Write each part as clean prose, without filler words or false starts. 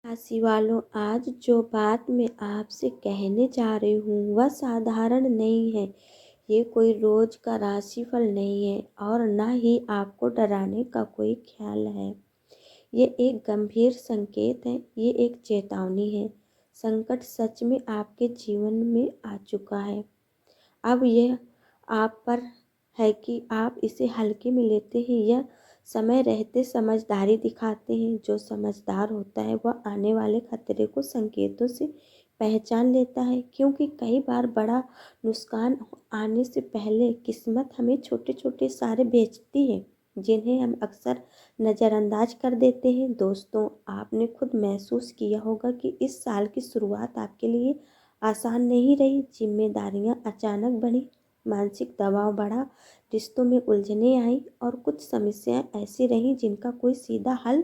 राशि वालों, आज जो बात मैं आपसे कहने जा रही हूँ वह साधारण नहीं है। ये कोई रोज का राशिफल नहीं है और ना ही आपको डराने का कोई ख्याल है। ये एक गंभीर संकेत है, ये एक चेतावनी है। संकट सच में आपके जीवन में आ चुका है। अब यह आप पर है कि आप इसे हल्के में लेते हैं या समय रहते समझदारी दिखाते हैं। जो समझदार होता है वह आने वाले खतरे को संकेतों से पहचान लेता है, क्योंकि कई बार बड़ा नुकसान आने से पहले किस्मत हमें छोटे छोटे इशारे भेजती है, जिन्हें हम अक्सर नज़रअंदाज कर देते हैं। दोस्तों, आपने खुद महसूस किया होगा कि इस साल की शुरुआत आपके लिए आसान नहीं रही। जिम्मेदारियां अचानक बढ़ी, मानसिक दबाव बढ़ा, रिश्तों में उलझनें आई और कुछ समस्याएं ऐसी रहीं जिनका कोई सीधा हल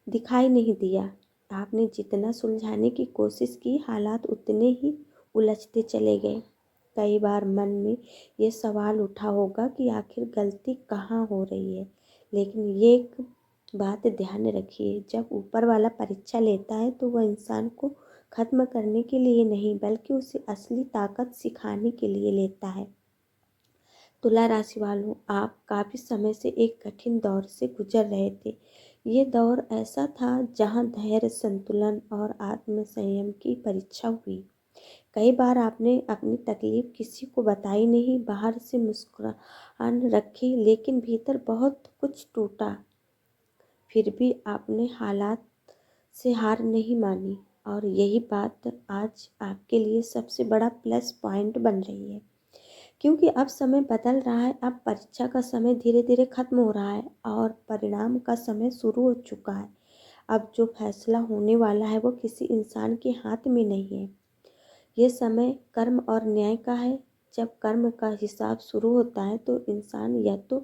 दिखाई नहीं दिया। आपने जितना सुलझाने की कोशिश की, हालात उतने ही उलझते चले गए। कई बार मन में ये सवाल उठा होगा कि आखिर गलती कहाँ हो रही है। लेकिन ये एक बात ध्यान रखिए, जब ऊपर वाला परीक्षा लेता है तो वह इंसान को खत्म करने के लिए नहीं, बल्कि उसे असली ताकत सिखाने के लिए लेता है। तुला राशि वालों, आप काफ़ी समय से एक कठिन दौर से गुजर रहे थे। ये दौर ऐसा था जहाँ धैर्य, संतुलन और आत्मसंयम की परीक्षा हुई। कई बार आपने अपनी तकलीफ किसी को बताई नहीं, बाहर से मुस्कुरान रखी, लेकिन भीतर बहुत कुछ टूटा। फिर भी आपने हालात से हार नहीं मानी, और यही बात आज आपके लिए सबसे बड़ा प्लस पॉइंट बन रही है। क्योंकि अब समय बदल रहा है, अब परीक्षा का समय धीरे धीरे खत्म हो रहा है और परिणाम का समय शुरू हो चुका है। अब जो फैसला होने वाला है वो किसी इंसान के हाथ में नहीं है। ये समय कर्म और न्याय का है। जब कर्म का हिसाब शुरू होता है तो इंसान या तो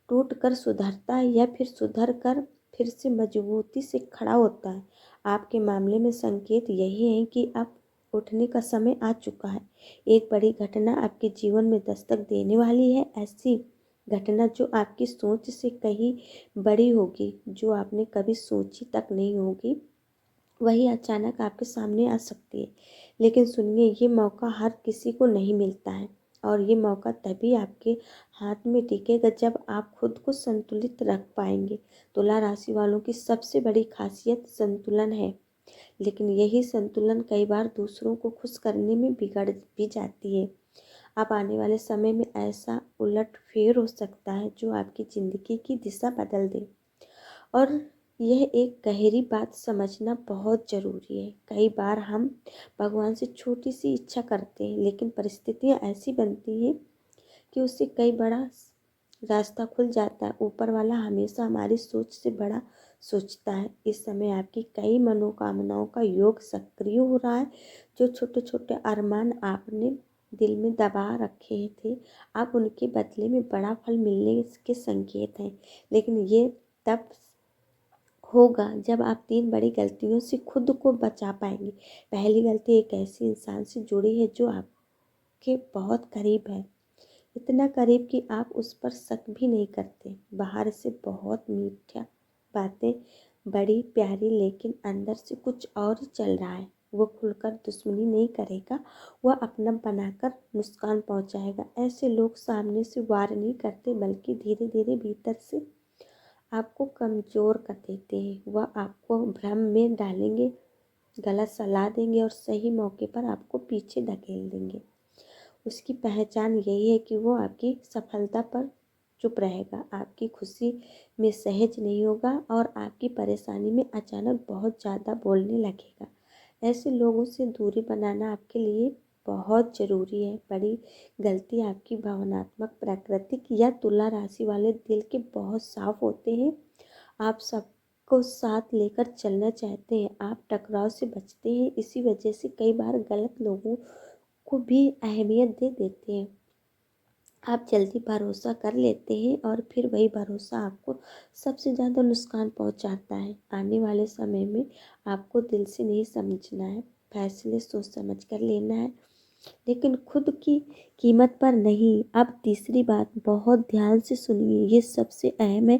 टूट कर सुधरता है या फिर सुधर कर फिर से मजबूती से खड़ा होता है। आपके मामले में संकेत यही है कि अब उठने का समय आ चुका है। एक बड़ी घटना आपके जीवन में दस्तक देने वाली है, ऐसी घटना जो आपकी सोच से कहीं बड़ी होगी, जो आपने कभी सोची तक नहीं होगी। वही अचानक आपके सामने आ सकती है। लेकिन सुनिए, ये मौका हर किसी को नहीं मिलता है, और ये मौका तभी आपके हाथ में टिकेगा जब आप खुद को संतुलित रख पाएंगे। तुला राशि वालों की सबसे बड़ी खासियत संतुलन है, लेकिन यही संतुलन कई बार दूसरों को खुश करने में बिगड़ भी जाती है। अब आने वाले समय में ऐसा उलटफेर हो सकता है जो आपकी ज़िंदगी की दिशा बदल दे। और यह एक गहरी बात समझना बहुत ज़रूरी है। कई बार हम भगवान से छोटी सी इच्छा करते हैं, लेकिन परिस्थितियाँ ऐसी बनती हैं कि उससे कई बड़ा रास्ता खुल जाता है। ऊपर वाला हमेशा हमारी सोच से बड़ा सोचता है। इस समय आपकी कई मनोकामनाओं का योग सक्रिय हो रहा है। जो छोटे छोटे अरमान आपने दिल में दबा रखे थे, आप उनके बदले में बड़ा फल मिलने के संकेत हैं। लेकिन ये तब होगा जब आप 3 बड़ी गलतियों से खुद को बचा पाएंगे। पहली गलती, एक ऐसी इंसान से जुड़ी है जो आपके बहुत करीब है, इतना करीब कि आप उस पर शक भी नहीं करते। बाहर से बहुत मीठा बातें, बड़ी प्यारी, लेकिन अंदर से कुछ और ही चल रहा है। वो खुलकर दुश्मनी नहीं करेगा, वह अपना बनाकर नुकसान पहुंचाएगा। ऐसे लोग सामने से वार नहीं करते, बल्कि धीरे धीरे भीतर से आपको कमज़ोर कर देते हैं। वह आपको भ्रम में डालेंगे, गलत सलाह देंगे और सही मौके पर आपको पीछे धकेल देंगे। उसकी पहचान यही है कि वो आपकी सफलता पर चुप रहेगा, आपकी खुशी में सहज नहीं होगा और आपकी परेशानी में अचानक बहुत ज़्यादा बोलने लगेगा। ऐसे लोगों से दूरी बनाना आपके लिए बहुत ज़रूरी है। बड़ी गलती आपकी भावनात्मक प्रकृति या तुला राशि वाले दिल के बहुत साफ होते हैं। आप सबको साथ लेकर चलना चाहते हैं, आप टकराव से बचते हैं। इसी वजह से कई बार गलत लोगों को भी अहमियत दे देते हैं। आप जल्दी भरोसा कर लेते हैं और फिर वही भरोसा आपको सबसे ज़्यादा नुकसान पहुंचाता है। आने वाले समय में आपको दिल से नहीं समझना है, फैसले सोच समझ कर लेना है, लेकिन खुद की कीमत पर नहीं। अब तीसरी बात बहुत ध्यान से सुनिए, ये सबसे अहम है।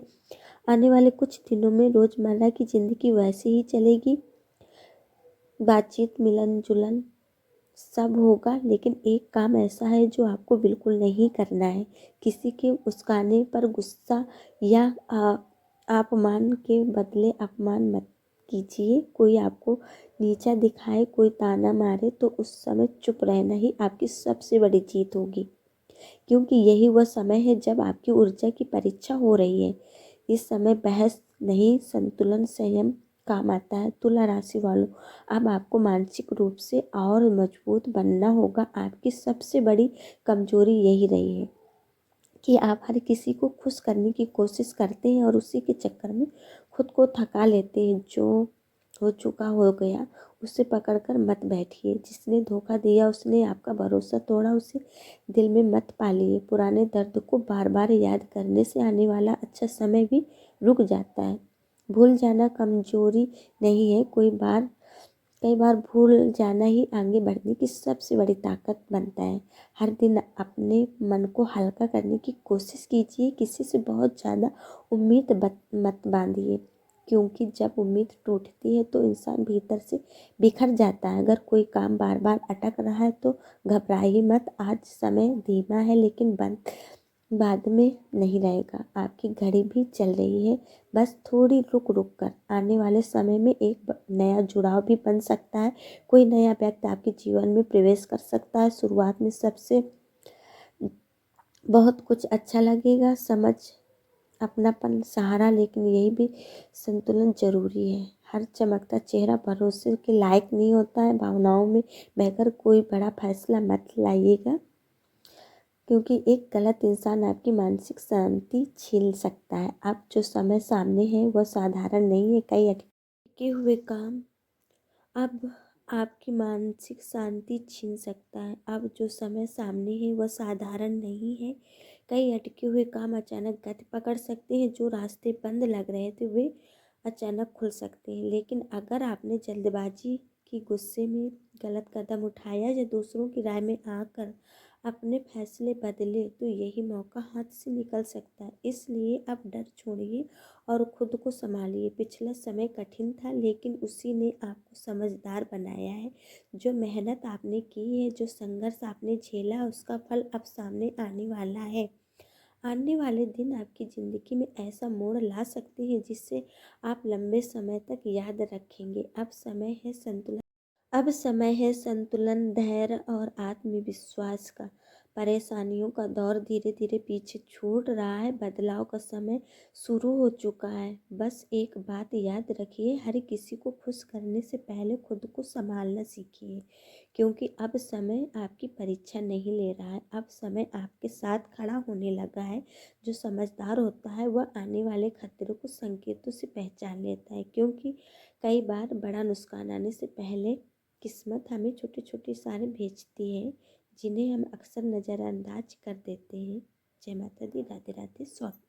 आने वाले कुछ दिनों में रोज़मर्रा की ज़िंदगी वैसे ही चलेगी बातचीत, मिलन जुलन सब होगा, लेकिन एक काम ऐसा है जो आपको बिल्कुल नहीं करना है। किसी के उस्काने पर गुस्सा या अपमान के बदले अपमान मत कीजिए। कोई आपको नीचा दिखाए, कोई ताना मारे तो उस समय चुप रहना ही आपकी सबसे बड़ी जीत होगी, क्योंकि यही वह समय है जब आपकी ऊर्जा की परीक्षा हो रही है। इस समय बहस नहीं, संतुलन संयम काम आता है। तुला राशि वालों, अब आपको मानसिक रूप से और मजबूत बनना होगा। आपकी सबसे बड़ी कमजोरी यही रही है कि आप हर किसी को खुश करने की कोशिश करते हैं और उसी के चक्कर में खुद को थका लेते हैं। जो हो चुका हो गया, उसे पकड़कर मत बैठिए। जिसने धोखा दिया, उसने आपका भरोसा तोड़ा, उसे दिल में मत पालिए। पुराने दर्द को बार बार याद करने से आने वाला अच्छा समय भी रुक जाता है। भूल जाना कमजोरी नहीं है, कई बार भूल जाना ही आगे बढ़ने की सबसे बड़ी ताकत बनता है। हर दिन अपने मन को हल्का करने की कोशिश कीजिए। किसी से बहुत ज़्यादा उम्मीद मत बांधिए, क्योंकि जब उम्मीद टूटती है तो इंसान भीतर से बिखर जाता है। अगर कोई काम बार बार अटक रहा है तो घबराइए मत। आज समय धीमा है, लेकिन बाद में नहीं रहेगा। आपकी घड़ी भी चल रही है, बस थोड़ी रुक रुक कर। आने वाले समय में एक नया जुड़ाव भी बन सकता है। कोई नया व्यक्ति आपके जीवन में प्रवेश कर सकता है। शुरुआत में सबसे बहुत कुछ अच्छा लगेगा, समझ, अपनापन, सहारा, लेकिन यही भी संतुलन जरूरी है। हर चमकता चेहरा भरोसे के लायक नहीं होता है। भावनाओं में बहकर कोई बड़ा फैसला मत लाइएगा, क्योंकि एक गलत इंसान आपकी मानसिक शांति छीन सकता है। अब जो समय सामने है वह साधारण नहीं है। कई अटके हुए काम अब आपकी मानसिक शांति छीन सकता है। अब जो समय सामने है वह साधारण नहीं है। कई अटके हुए काम अचानक गति पकड़ सकते हैं। जो रास्ते बंद लग रहे थे वे अचानक खुल सकते हैं। लेकिन अगर आपने जल्दबाजी की, गुस्से में गलत कदम उठाया या दूसरों की राय में आकर अपने फैसले बदले तो यही मौका हाथ से निकल सकता है। इसलिए अब डर छोड़िए और खुद को संभालिए। पिछला समय कठिन था, लेकिन उसी ने आपको समझदार बनाया है। जो मेहनत आपने की है, जो संघर्ष आपने झेला, उसका फल अब सामने आने वाला है। आने वाले दिन आपकी ज़िंदगी में ऐसा मोड़ ला सकते हैं जिससे आप लंबे समय तक याद रखेंगे। अब समय है संतुलन, धैर्य और आत्मविश्वास का। परेशानियों का दौर धीरे धीरे पीछे छूट रहा है। बदलाव का समय शुरू हो चुका है। बस एक बात याद रखिए, हर किसी को खुश करने से पहले खुद को संभालना सीखिए, क्योंकि अब समय आपकी परीक्षा नहीं ले रहा है। अब समय आपके साथ खड़ा होने लगा है। जो समझदार होता है वह आने वाले खतरों को संकेतों से पहचान लेता है, क्योंकि कई बार बड़ा नुकसान आने से पहले किस्मत हमें छोटे छोटे इशारे भेजती है, जिन्हें हम अक्सर नज़रअंदाज कर देते हैं। जय माता दी। राधे राधे। स्वागत।